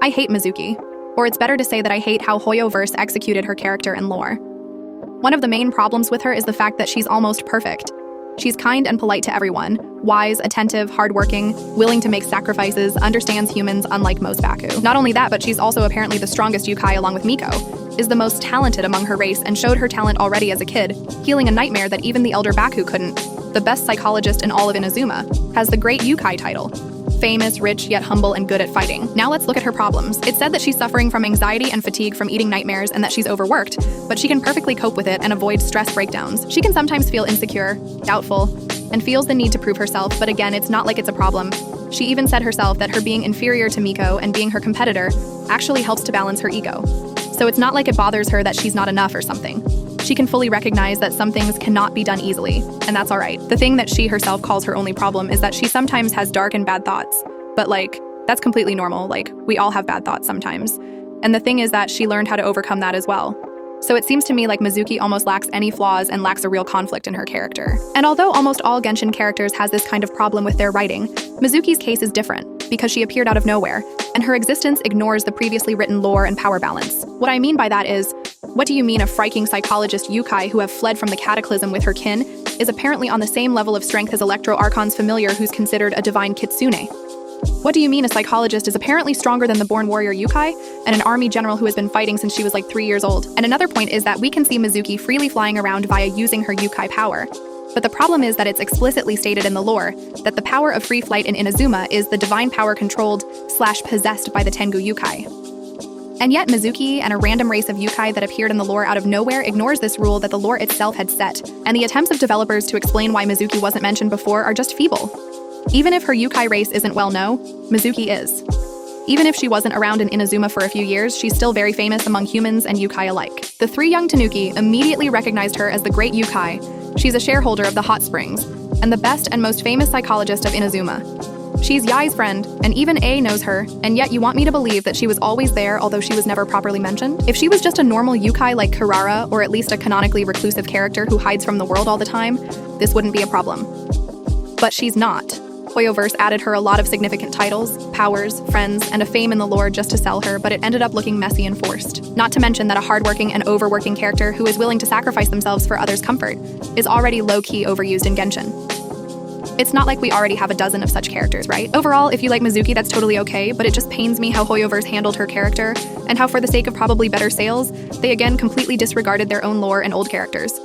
I hate Mizuki. Or it's better to say that I hate how Hoyoverse executed her character and lore. One of the main problems with her is the fact that she's almost perfect. She's kind and polite to everyone, wise, attentive, hardworking, willing to make sacrifices, understands humans unlike most Baku. Not only that, but she's also apparently the strongest Yukai along with Miko, is the most talented among her race and showed her talent already as a kid, healing a nightmare that even the elder Baku couldn't. The best psychologist in all of Inazuma, has the great Yukai title. Famous, rich, yet humble and good at fighting. Now let's look at her problems. It's said that she's suffering from anxiety and fatigue from eating nightmares and that she's overworked, but she can perfectly cope with it and avoid stress breakdowns. She can sometimes feel insecure, doubtful, and feels the need to prove herself, but again, it's not like it's a problem. She even said herself that her being inferior to Miko and being her competitor actually helps to balance her ego. So it's not like it bothers her that she's not enough or something. She can fully recognize that some things cannot be done easily, and that's alright. The thing that she herself calls her only problem is that she sometimes has dark and bad thoughts. But that's completely normal, we all have bad thoughts sometimes. And the thing is that she learned how to overcome that as well. So it seems to me like Mizuki almost lacks any flaws and lacks a real conflict in her character. And although almost all Genshin characters has this kind of problem with their writing, Mizuki's case is different, because she appeared out of nowhere, and her existence ignores the previously written lore and power balance. What I mean by that is, what do you mean a frighting psychologist Yukai who have fled from the cataclysm with her kin is apparently on the same level of strength as Electro Archon's familiar who's considered a divine kitsune? What do you mean a psychologist is apparently stronger than the born warrior Yukai and an army general who has been fighting since she was 3 years old? And another point is that we can see Mizuki freely flying around via using her Yukai power. But the problem is that it's explicitly stated in the lore that the power of free flight in Inazuma is the divine power controlled / possessed by the Tengu Yukai. And yet Mizuki and a random race of Yukai that appeared in the lore out of nowhere ignores this rule that the lore itself had set, and the attempts of developers to explain why Mizuki wasn't mentioned before are just feeble. Even if her Yukai race isn't well known, Mizuki is. Even if she wasn't around in Inazuma for a few years, she's still very famous among humans and Yukai alike. The three young Tanuki immediately recognized her as the great Yukai. She's a shareholder of the Hot Springs, and the best and most famous psychologist of Inazuma. She's Yai's friend, and even A knows her, and yet you want me to believe that she was always there although she was never properly mentioned? If she was just a normal Yukai like Kirara, or at least a canonically reclusive character who hides from the world all the time, this wouldn't be a problem. But she's not. Hoyoverse added her a lot of significant titles, powers, friends, and a fame in the lore just to sell her, but it ended up looking messy and forced. Not to mention that a hardworking and overworking character who is willing to sacrifice themselves for others' comfort is already low-key overused in Genshin. It's not like we already have a dozen of such characters, right? Overall, if you like Mizuki, that's totally okay, but it just pains me how Hoyoverse handled her character, and how for the sake of probably better sales, they again completely disregarded their own lore and old characters.